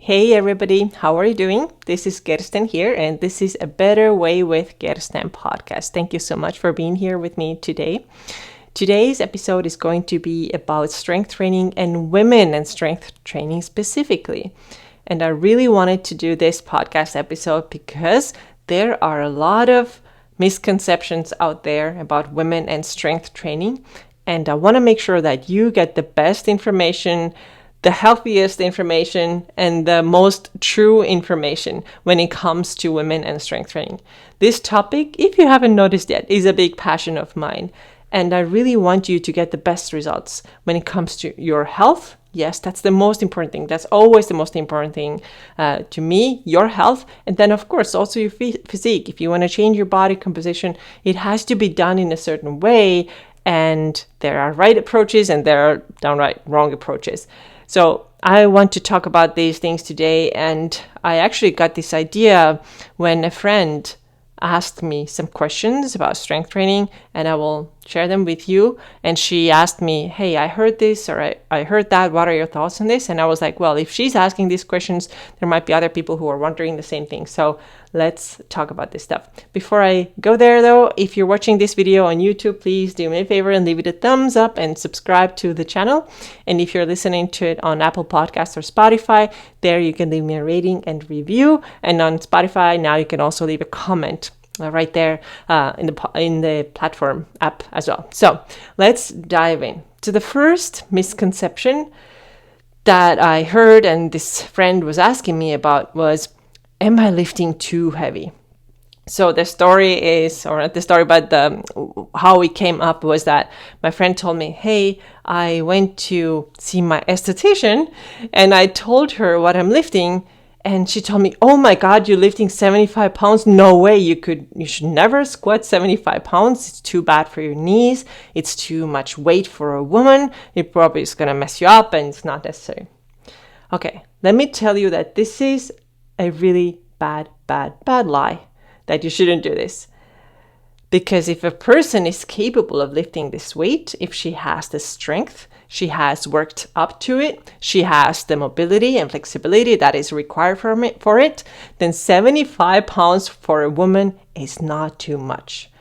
Hey everybody, how are you doing? This is Kirsten here, and this is A Better Way with Kirsten podcast. Thank you so much for being here with me today. Today's episode is going to be about strength training and women and strength training specifically. And I really wanted to do this podcast episode because there are a lot of misconceptions out there about women and strength training. And I want to make sure that you get the best information, the healthiest information, and the most true information when it comes to women and strength training. This topic, if you haven't noticed yet, is a big passion of mine. And I really want you to get the best results when it comes to your health. Yes, that's the most important thing. That's always the most important thing to me, your health. And then, of course, also your physique. If you want to change your body composition, it has to be done in a certain way. And there are right approaches and there are downright wrong approaches. So I want to talk about these things today, and I actually got this idea when a friend asked me some questions about strength training, and I will share them with you. And she asked me, hey, I heard this or I heard that. What are your thoughts on this? And I was like, well, if she's asking these questions, there might be other people who are wondering the same thing. So let's talk about this stuff. Before I go there, though, if you're watching this video on YouTube, please do me a favor and leave it a thumbs up and subscribe to the channel. And if you're listening to it on Apple Podcasts or Spotify, there you can leave me a rating and review. And on Spotify, now you can also leave a comment right there in the platform app as well. So let's dive in. So the first misconception that I heard and this friend was asking me about was, am I lifting too heavy? So the story is, or not the story, but how it came up was that my friend told me, hey, I went to see my esthetician and I told her what I'm lifting. And she told me, oh my God, you're lifting 75 pounds? No way, you should never squat 75 pounds. It's too bad for your knees. It's too much weight for a woman. It probably is going to mess you up and it's not necessary. Okay, let me tell you that this is a really bad lie, that you shouldn't do this. Because if a person is capable of lifting this weight, if she has the strength, she has worked up to it, she has the mobility and flexibility that is required for it, then 75 pounds for a woman is not too much.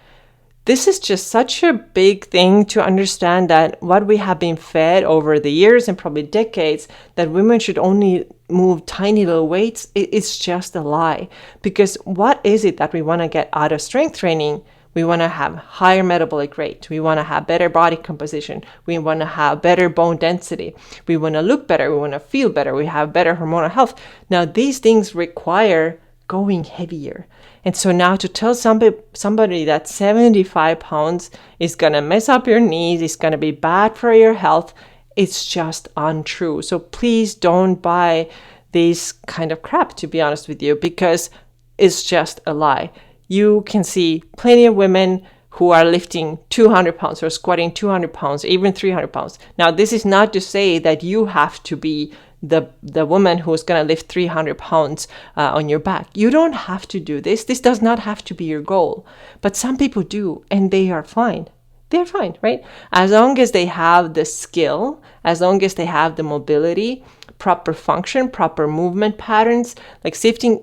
This is just such a big thing to understand, that what we have been fed over the years and probably decades, that women should only move tiny little weights, it's just a lie. Because what is it that we want to get out of strength training? We want to have higher metabolic rate. We want to have better body composition. We want to have better bone density. We want to look better. We want to feel better. We have better hormonal health. Now, these things require going heavier. And so now to tell somebody that 75 pounds is going to mess up your knees, it's going to be bad for your health, it's just untrue. So please don't buy this kind of crap, to be honest with you, because it's just a lie. You can see plenty of women who are lifting 200 pounds or squatting 200 pounds, even 300 pounds. Now, this is not to say that you have to be the woman who's going to lift 300 pounds on your back. You don't have to do this. This does not have to be your goal. But some people do, and they are fine. They're fine, right? As long as they have the skill, as long as they have the mobility, proper function, proper movement patterns, like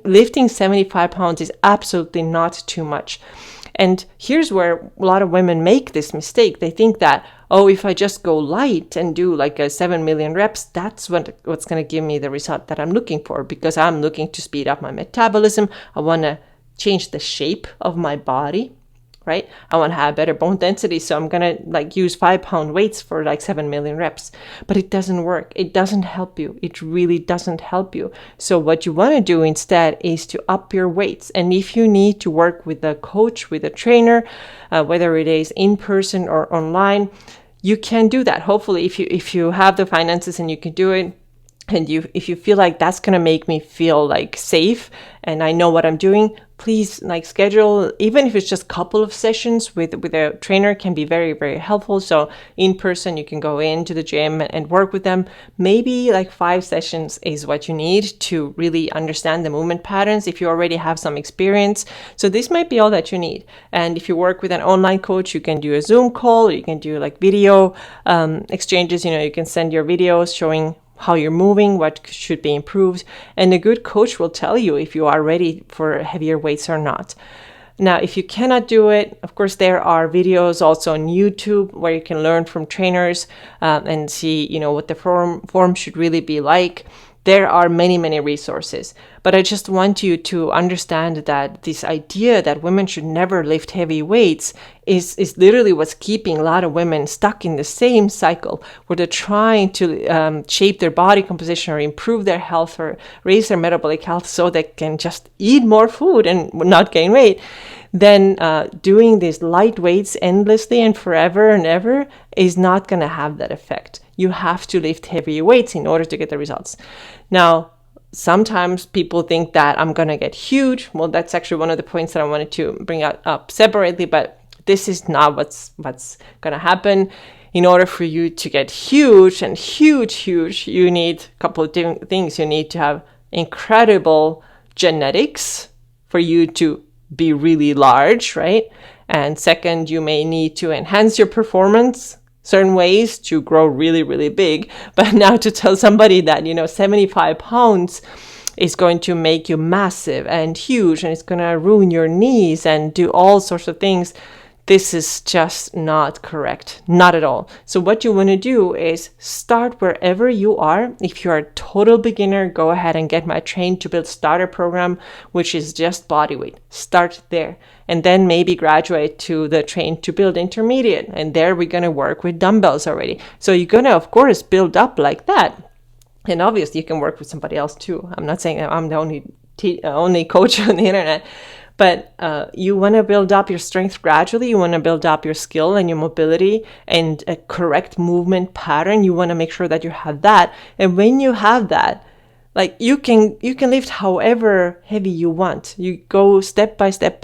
lifting 75 pounds is absolutely not too much. And here's where a lot of women make this mistake. They think that, oh, if I just go light and do like a 7 million reps, that's what's going to give me the result that I'm looking for, because I'm looking to speed up my metabolism. I want to change the shape of my body, right? I want to have better bone density, so I'm going to use 5-pound weights for 7 million reps. But it doesn't work. It doesn't help you. It really doesn't help you. So what you want to do instead is to up your weights. And if you need to work with a coach, with a trainer, whether it is in person or online, you can do that. Hopefully, if you have the finances and you can do it, and if you feel like that's going to make me feel safe and I know what I'm doing, please schedule, even if it's just a couple of sessions with a trainer, can be very, very helpful. So in person, you can go into the gym and work with them. Maybe 5 sessions is what you need to really understand the movement patterns if you already have some experience. So this might be all that you need. And if you work with an online coach, you can do a Zoom call, or you can do video exchanges. You can send your videos showing how you're moving, what should be improved. And a good coach will tell you if you are ready for heavier weights or not. Now, if you cannot do it, of course, there are videos also on YouTube where you can learn from trainers and see, what the form should really be like. There are many, many resources. But I just want you to understand that this idea that women should never lift heavy weights is literally what's keeping a lot of women stuck in the same cycle where they're trying to shape their body composition or improve their health or raise their metabolic health so they can just eat more food and not gain weight. Then doing these light weights endlessly and forever and ever is not going to have that effect. You have to lift heavy weights in order to get the results. Now, sometimes people think that I'm going to get huge. Well, that's actually one of the points that I wanted to bring up separately, but this is not what's going to happen. In order for you to get huge, you need a couple of different things. You need to have incredible genetics for you to be really large, right? And second, you may need to enhance your performance certain ways to grow really, really big. But now to tell somebody that, 75 pounds is going to make you massive and huge and it's going to ruin your knees and do all sorts of things, this is just not correct. Not at all. So what you want to do is start wherever you are. If you're a total beginner, go ahead and get my Train to Build starter program, which is just body weight. Start there. And then maybe graduate to the Train to Build intermediate. And there we're going to work with dumbbells already. So you're going to, of course, build up like that. And obviously you can work with somebody else too. I'm not saying that I'm the only coach on the internet. But you want to build up your strength gradually. You want to build up your skill and your mobility and a correct movement pattern. You want to make sure that you have that. And when you have that, like you can lift however heavy you want. You go step by step,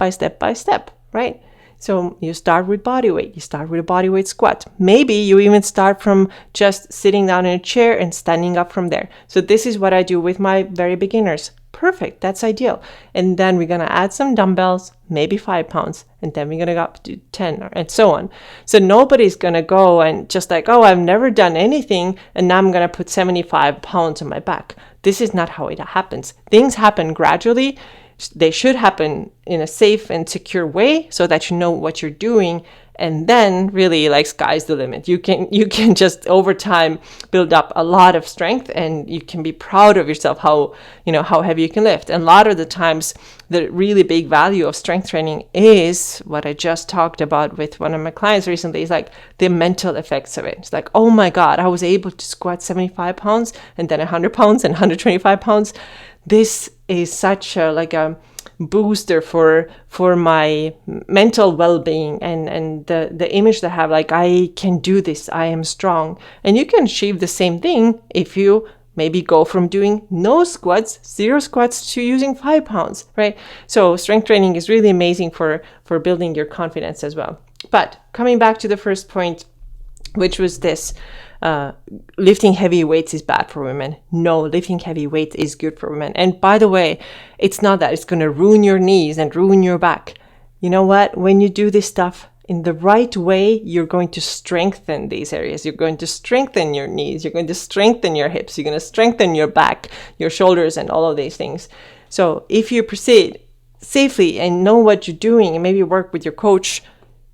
right? So you start with body weight. You start with a body weight squat. Maybe you even start from just sitting down in a chair and standing up from there. So this is what I do with my very beginners. Perfect. That's ideal. And then we're going to add some dumbbells, maybe 5 pounds, and then we're going to go up to 10 and so on. So nobody's going to go and just like, oh, I've never done anything and now I'm going to put 75 pounds on my back. This is not how it happens. Things happen gradually. They should happen in a safe and secure way so that you know what you're doing. And then really like sky's the limit. You can just over time build up a lot of strength and you can be proud of yourself how heavy you can lift. And a lot of the times the really big value of strength training is what I just talked about with one of my clients recently, is like the mental effects of it. It's like, oh my God, I was able to squat 75 pounds and then 100 pounds and 125 pounds. This is such a booster for my mental well-being and the image that I have, like I can do this, I am strong. And you can achieve the same thing if you maybe go from doing no squats, 0 squats to using 5 pounds, right? So strength training is really amazing for building your confidence as well. But coming back to the first point, which was this, lifting heavy weights is bad for women. No, lifting heavy weights is good for women. And by the way, it's not that it's going to ruin your knees and ruin your back. You know what? When you do this stuff in the right way, you're going to strengthen these areas. You're going to strengthen your knees. You're going to strengthen your hips. You're going to strengthen your back, your shoulders, and all of these things. So if you proceed safely and know what you're doing and maybe work with your coach,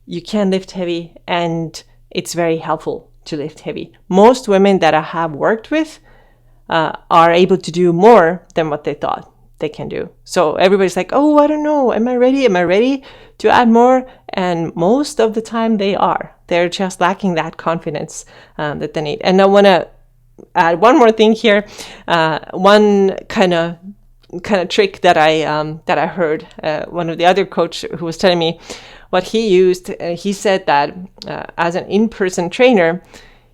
you can lift heavy, and it's very helpful to lift heavy. Most women that I have worked with are able to do more than what they thought they can do. So everybody's like, oh, I don't know. Am I ready to add more? And most of the time they are. They're just lacking that confidence that they need. And I want to add one more thing here. One kind of trick that I heard one of the other coach who was telling me what he used. He said that as an in-person trainer,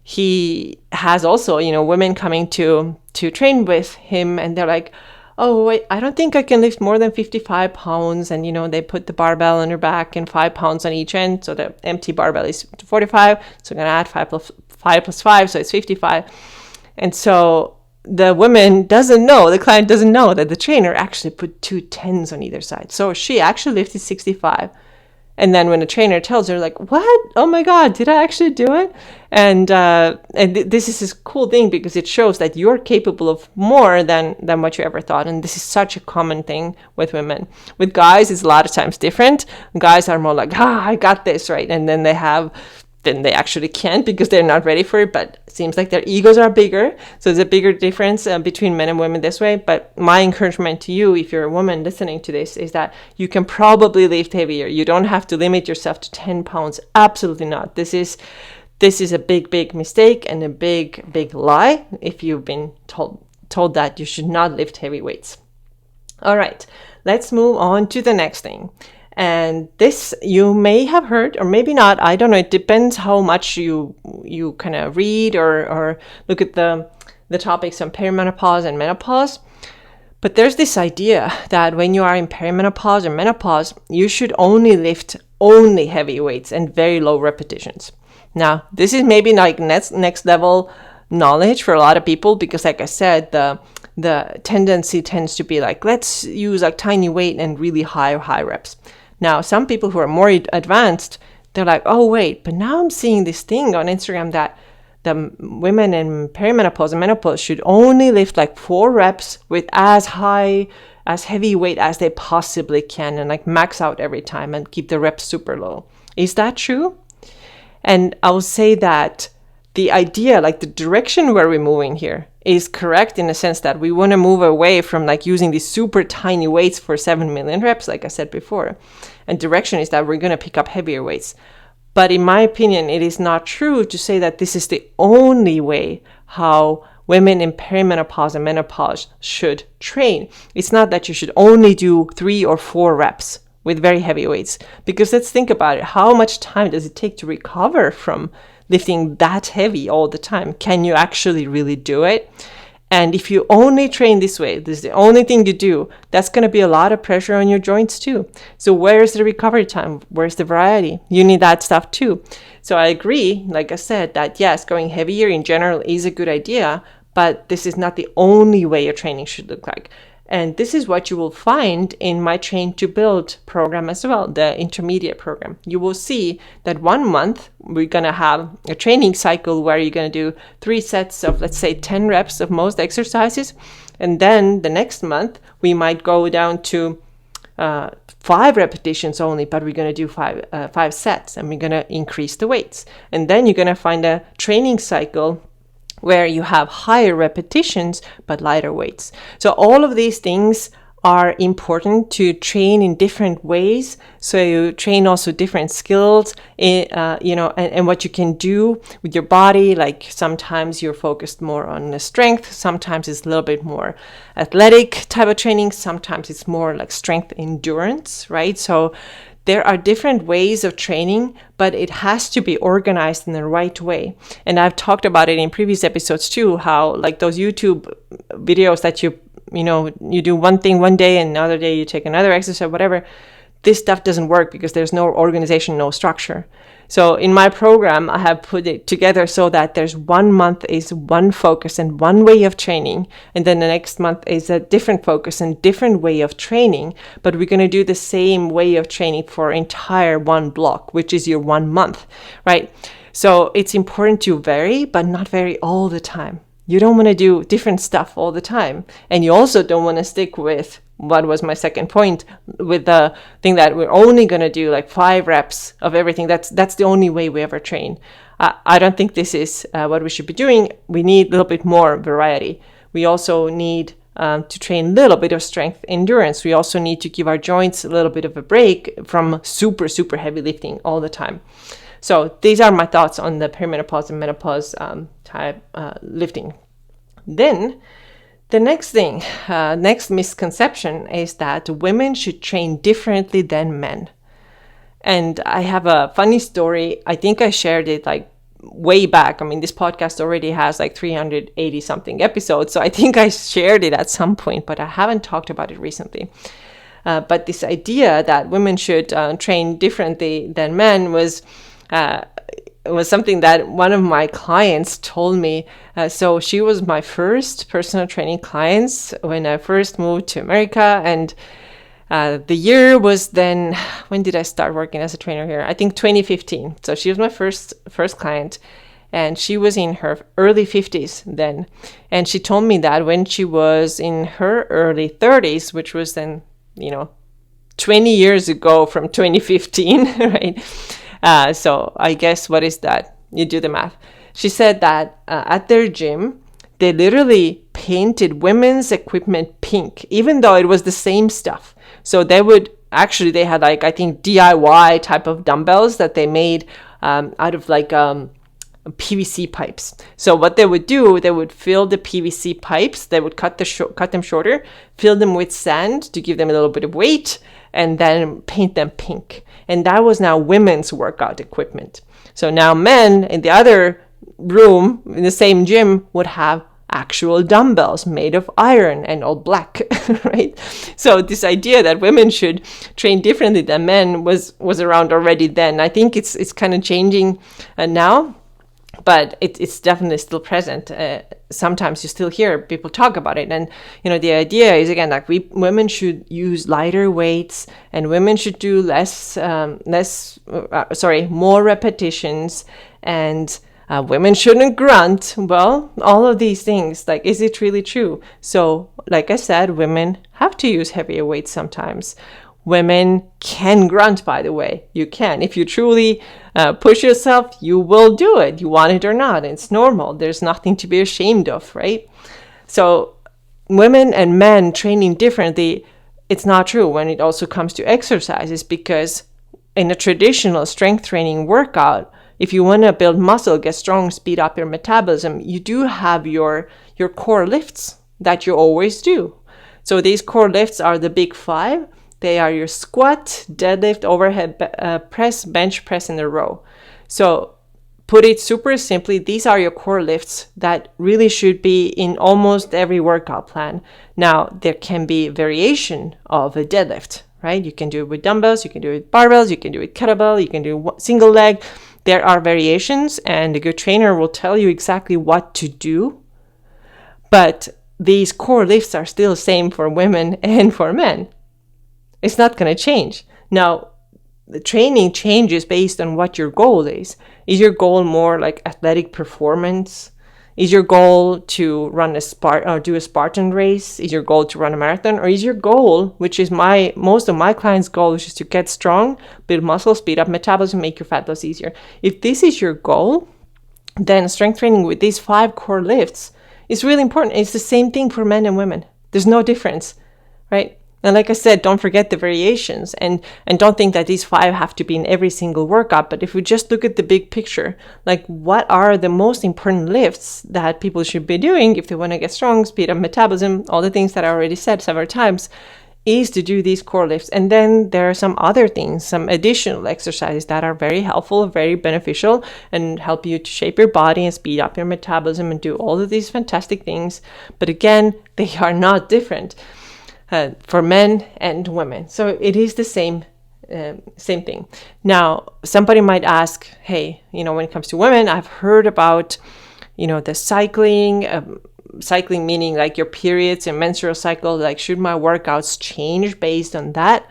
he has also women coming to train with him, and they're like, oh wait, I don't think I can lift more than 55 pounds. And they put the barbell on her back and 5 pounds on each end, so the empty barbell is 45. So I'm gonna add 5 plus 5, so it's 55. And so the client doesn't know that the trainer actually put 2 10s on either side. So she actually lifted 65. And then when the trainer tells her, like, what? Oh my God, did I actually do it? And this is this cool thing because it shows that you're capable of more than what you ever thought. And this is such a common thing with women. With guys, it's a lot of times different. Guys are more like, I got this, right? And then they actually can't because they're not ready for it, but it seems like their egos are bigger. So there's a bigger difference between men and women this way. But my encouragement to you, if you're a woman listening to this, is that you can probably lift heavier. You don't have to limit yourself to 10 pounds. Absolutely not. This is a big mistake and a big lie if you've been told that you should not lift heavy weights. All right, let's move on to the next thing. And this you may have heard, or maybe not. I don't know. It depends how much you kind of read or look at the topics on perimenopause and menopause. But there's this idea that when you are in perimenopause or menopause, you should only lift heavy weights and very low repetitions. Now, this is maybe like next level knowledge for a lot of people because, like I said, the tendency tends to be like, let's use like tiny weight and really high reps. Now, some people who are more advanced, they're like, oh, wait, but now I'm seeing this thing on Instagram that the women in perimenopause and menopause should only lift like 4 reps with as heavy weight as they possibly can and like max out every time and keep the reps super low. Is that true? And I will say that the idea, like the direction where we're moving here is correct in the sense that we want to move away from like using these super tiny weights for 7 million reps, like I said before. And direction is that we're going to pick up heavier weights. But in my opinion, it is not true to say that this is the only way how women in perimenopause and menopause should train. It's not that you should only do 3 or 4 reps with very heavy weights. Because let's think about it. How much time does it take to recover from lifting that heavy all the time? Can you actually really do it? And if you only train this way, this is the only thing you do, that's going to be a lot of pressure on your joints too. So where's the recovery time? Where's the variety? You need that stuff too. So I agree, like I said, that yes, going heavier in general is a good idea, but this is not the only way your training should look like. And this is what you will find in my Train to Build program as well, the intermediate program. You will see that 1 month, we're going to have a training cycle where you're going to do 3 sets of, let's say, 10 reps of most exercises. And then the next month, we might go down to 5 repetitions only, but we're going to do 5 sets and we're going to increase the weights. And then you're going to find a training cycle where you have higher repetitions but lighter weights. So all of these things are important to train in different ways. So you train also different skills, and what you can do with your body. Like sometimes you're focused more on the strength, sometimes it's a little bit more athletic type of training, sometimes it's more like strength endurance, right? So there are different ways of training, but it has to be organized in the right way. And I've talked about it in previous episodes too, how like those YouTube videos that you do one thing one day and another day you take another exercise, whatever. This stuff doesn't work because there's no organization, no structure. So in my program, I have put it together so that there's 1 month is one focus and one way of training. And then the next month is a different focus and different way of training. But we're going to do the same way of training for entire one block, which is your 1 month, right? So it's important to vary, but not vary all the time. You don't want to do different stuff all the time. And you also don't want to stick with what was my second point, with the thing that we're only going to do like 5 reps of everything. That's the only way we ever train. I don't think this is what we should be doing. We need a little bit more variety. We also need to train a little bit of strength endurance. We also need to give our joints a little bit of a break from super heavy lifting all the time. So these are my thoughts on the perimenopause and menopause type lifting. Then the next thing, next misconception is that women should train differently than men. And I have a funny story. I think I shared it like way back. I mean, this podcast already has like 380 something episodes. So I think I shared it at some point, but I haven't talked about it recently. But this idea that women should train differently than men was something that one of my clients told me. So she was my first personal training clients when I first moved to America, and The year was then, when did I start working as a trainer here? I think 2015. So she was my first client, and she was in her early 50s then. And she told me that when she was in her early 30s, which was then, 20 years ago from 2015, right? So I guess, what is that? You do the math. She said that at their gym, they literally painted women's equipment pink, even though it was the same stuff. So they had like, I think, DIY type of dumbbells that they made out of like PVC pipes. So what they would do, they would fill the PVC pipes, they would cut them shorter, fill them with sand to give them a little bit of weight, and then paint them pink. And that was now women's workout equipment. So now men in the other room in the same gym would have actual dumbbells made of iron and all black, right? So this idea that women should train differently than men was around already then. I think it's kind of changing now, but it's definitely still present. Sometimes you still hear people talk about it, and the idea is, again, like women should use lighter weights, and women should do more repetitions, and women shouldn't grunt. Well, all of these things, like, is it really true? So, like I said, women have to use heavier weights sometimes. Women can grunt, by the way. You can. If you truly push yourself, you will do it. You want it or not. It's normal. There's nothing to be ashamed of, right? So, women and men training differently, it's not true when it also comes to exercises, because in a traditional strength training workout, if you want to build muscle, get strong, speed up your metabolism, you do have your core lifts that you always do. So these core lifts are the big 5. They are your squat, deadlift, overhead press, bench press in a row. So put it super simply, these are your core lifts that really should be in almost every workout plan. Now, there can be variation of a deadlift, right? You can do it with dumbbells, you can do it with barbells, you can do it with kettlebell, you can do single leg. There are variations, and a good trainer will tell you exactly what to do. But these core lifts are still the same for women and for men. It's not going to change. Now, the training changes based on what your goal is. Is your goal more like athletic performance? Is your goal to run do a Spartan race? Is your goal to run a marathon? Or is your goal, which is most of my clients' goal, which is to get strong, build muscle, speed up metabolism, make your fat loss easier? If this is your goal, then strength training with these 5 core lifts is really important. It's the same thing for men and women. There's no difference, right? And like I said, don't forget the variations, and don't think that these 5 have to be in every single workout. But if we just look at the big picture, like, what are the most important lifts that people should be doing if they want to get strong, speed up metabolism, all the things that I already said several times, is to do these core lifts. And then there are some other things, some additional exercises that are very helpful, very beneficial, and help you to shape your body and speed up your metabolism and do all of these fantastic things. But again, they are not different for men and women. So it is the same thing. Now, somebody might ask, hey, when it comes to women, I've heard about, the cycling meaning like your periods and menstrual cycle, like, should my workouts change based on that?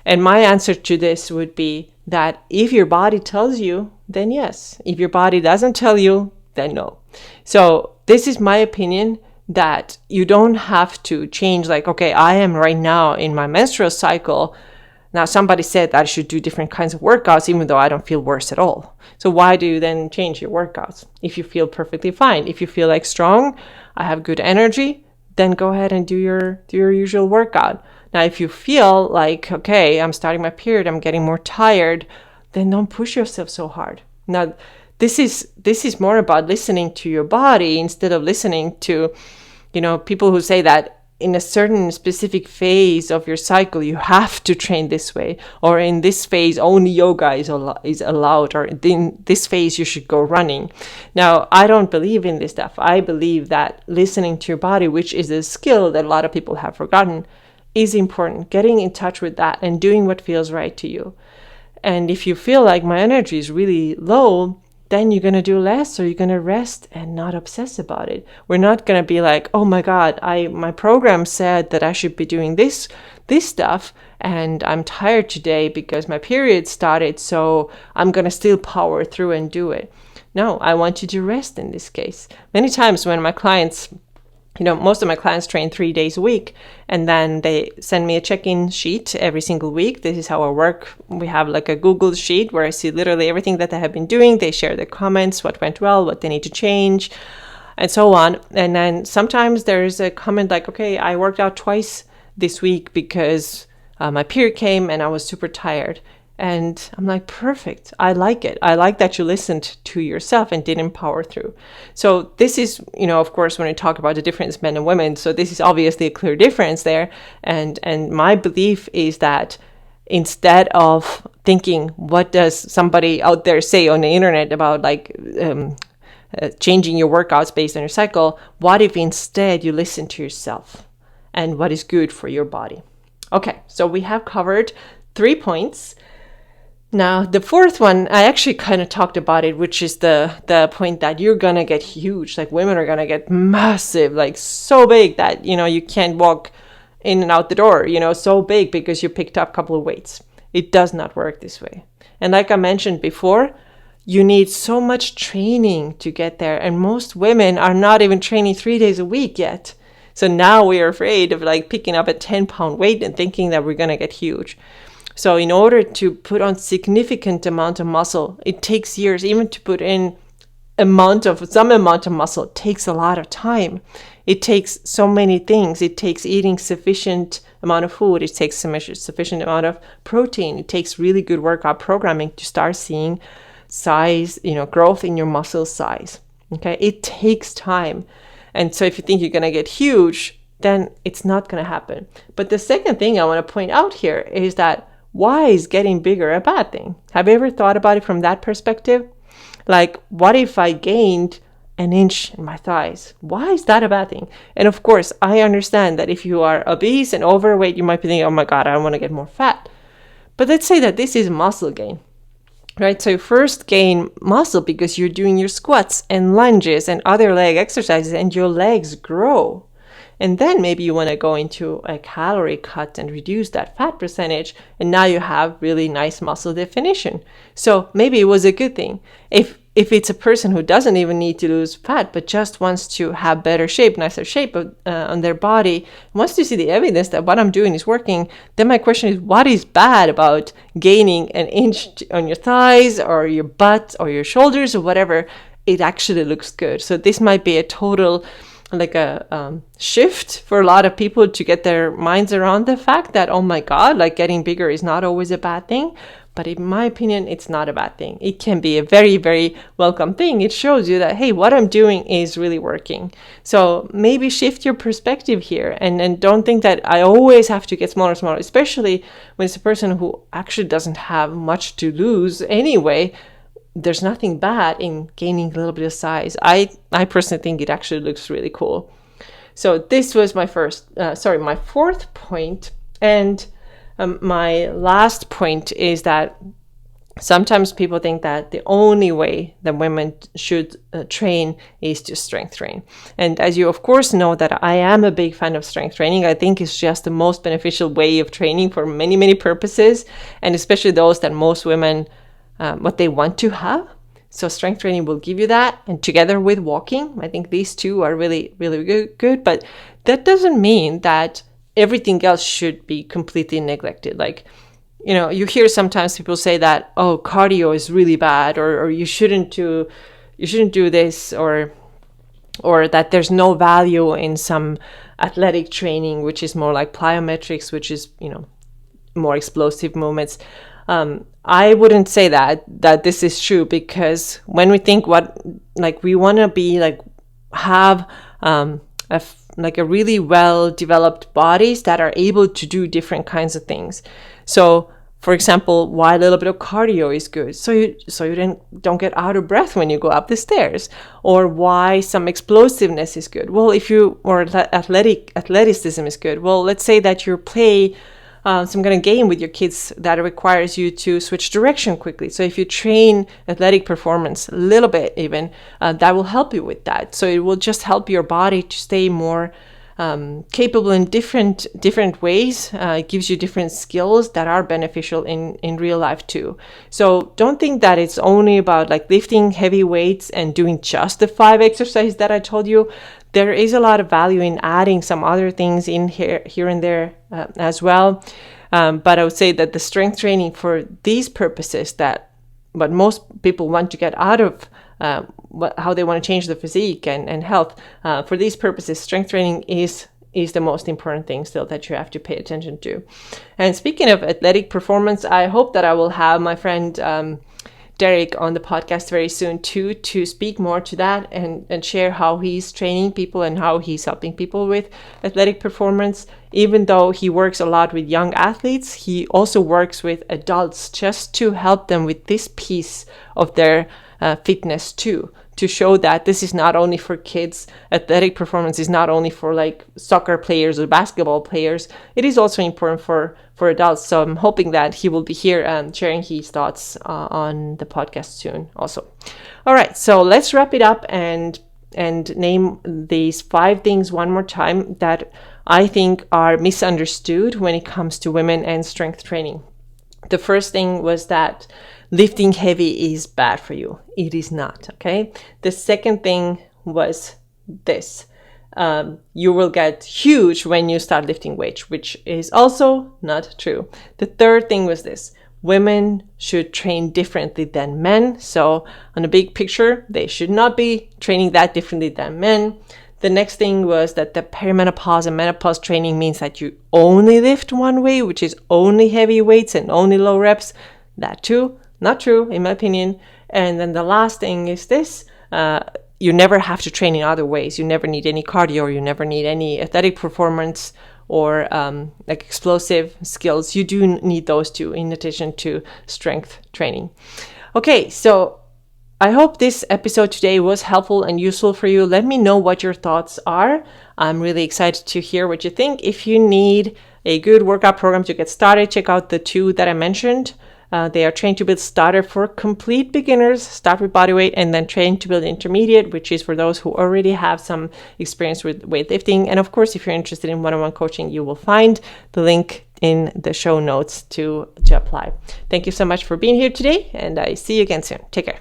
And my answer to this would be that if your body tells you, then yes. If your body doesn't tell you, then no. So this is my opinion, that you don't have to change, like, okay, I am right now in my menstrual cycle. Now, somebody said that I should do different kinds of workouts, even though I don't feel worse at all. So why do you then change your workouts if you feel perfectly fine? If you feel like strong, I have good energy, then go ahead and do your usual workout. Now, if you feel like, okay, I'm starting my period, I'm getting more tired, then don't push yourself so hard. Now, this is more about listening to your body instead of listening to, people who say that in a certain specific phase of your cycle, you have to train this way, or in this phase, only yoga is allowed, or in this phase, you should go running. Now, I don't believe in this stuff. I believe that listening to your body, which is a skill that a lot of people have forgotten, is important. Getting in touch with that and doing what feels right to you. And if you feel like my energy is really low, then you're going to do less, or you're going to rest and not obsess about it. We're not going to be like, oh my God, my program said that I should be doing this stuff, and I'm tired today because my period started, so I'm going to still power through and do it. No, I want you to rest in this case. Many times when my clients, most of my clients train 3 days a week, and then they send me a check-in sheet every single week. This is how I work. We have like a Google sheet where I see literally everything that they have been doing. They share their comments, what went well, what they need to change, and so on. And then sometimes there's a comment like, okay, I worked out twice this week because my period came and I was super tired. And I'm like, perfect. I like it. I like that you listened to yourself and didn't power through. So this is, of course, when I talk about the difference men and women, so this is obviously a clear difference there. And my belief is that instead of thinking, what does somebody out there say on the internet about changing your workouts based on your cycle, what if instead you listen to yourself and what is good for your body? Okay, so we have covered 3 points. Now, the fourth one, I actually kind of talked about it, which is the point that you're going to get huge. Like women are going to get massive, like so big that, you can't walk in and out the door, so big because you picked up a couple of weights. It does not work this way. And like I mentioned before, you need so much training to get there. And most women are not even training 3 days a week yet. So now we are afraid of like picking up a 10-pound weight and thinking that we're going to get huge. So in order to put on significant amount of muscle, it takes years. Even to put in some amount of muscle takes a lot of time. It takes so many things. It takes eating sufficient amount of food. It takes sufficient amount of protein. It takes really good workout programming to start seeing size, growth in your muscle size. Okay, it takes time. And so if you think you're going to get huge, then it's not going to happen. But the second thing I want to point out here is that why is getting bigger a bad thing? Have you ever thought about it from that perspective? Like, what if I gained an inch in my thighs? Why is that a bad thing? And of course, I understand that if you are obese and overweight, you might be thinking, oh my God, I want to get more fat. But let's say that this is muscle gain, right? So you first gain muscle because you're doing your squats and lunges and other leg exercises and your legs grow. And then maybe you want to go into a calorie cut and reduce that fat percentage. And now you have really nice muscle definition. So maybe it was a good thing. If it's a person who doesn't even need to lose fat, but just wants to have better shape, nicer shape on their body, wants to see the evidence that what I'm doing is working, then my question is, what is bad about gaining an inch on your thighs or your butt or your shoulders or whatever? It actually looks good. So this might be a total shift for a lot of people to get their minds around the fact that, oh my God, like getting bigger is not always a bad thing. But in my opinion, it's not a bad thing. It can be a very, very welcome thing. It shows you that, hey, what I'm doing is really working. So maybe shift your perspective here and don't think that I always have to get smaller and smaller, especially when it's a person who actually doesn't have much to lose anyway. There's nothing bad in gaining a little bit of size. I personally think it actually looks really cool. So this was my fourth point. And my last point is that sometimes people think that the only way that women should train is to strength train. And as you of course know that I am a big fan of strength training. I think it's just the most beneficial way of training for many, many purposes, and especially those that most women what they want to have. So strength training will give you that. And together with walking, I think these two are really, really good. But that doesn't mean that everything else should be completely neglected. Like, you hear sometimes people say that, oh, cardio is really bad, or you shouldn't do this, or that there's no value in some athletic training, which is more like plyometrics, which is, more explosive movements. I wouldn't say that this is true, because when we think we want to be have a really well developed bodies that are able to do different kinds of things. So for example, why a little bit of cardio is good, so you don't get out of breath when you go up the stairs, or why some explosiveness is good. Well, athleticism is good. Well, let's say that you play some kind of game with your kids that requires you to switch direction quickly. So if you train athletic performance a little bit even, that will help you with that. So it will just help your body to stay more capable in different ways. It gives you different skills that are beneficial in real life too. So don't think that it's only about like lifting heavy weights and doing just the 5 exercises that I told you. There is a lot of value in adding some other things in here and there as well. But I would say that the strength training for these purposes, that what most people want to get out of how they want to change the physique and health, for these purposes, strength training is the most important thing still that you have to pay attention to. And speaking of athletic performance, I hope that I will have my friend Derek on the podcast very soon too, to speak more to that and share how he's training people and how he's helping people with athletic performance. Even though he works a lot with young athletes, he also works with adults just to help them with this piece of their fitness too, to show that this is not only for kids. Athletic performance is not only for like soccer players or basketball players. It is also important for adults. So I'm hoping that he will be here sharing his thoughts on the podcast soon also. All right, so let's wrap it up and name these 5 things one more time that I think are misunderstood when it comes to women and strength training. The first thing was that lifting heavy is bad for you. It is not, okay? The second thing was this. You will get huge when you start lifting weights, which is also not true. The third thing was this. Women should train differently than men. So on a big picture, they should not be training that differently than men. The next thing was that the perimenopause and menopause training means that you only lift one way, which is only heavy weights and only low reps. That too, not true in my opinion. And then the last thing is this. You never have to train in other ways. You never need any cardio, or you never need any athletic performance or like explosive skills. You do need those two in addition to strength training. Okay, so I hope this episode today was helpful and useful for you. Let me know what your thoughts are. I'm really excited to hear what you think. If you need a good workout program to get started, check out the 2 that I mentioned. They are Train to Build Starter for complete beginners, start with bodyweight, and then Train to Build Intermediate, which is for those who already have some experience with weightlifting. And of course, if you're interested in one-on-one coaching, you will find the link in the show notes to apply. Thank you so much for being here today, and I see you again soon. Take care.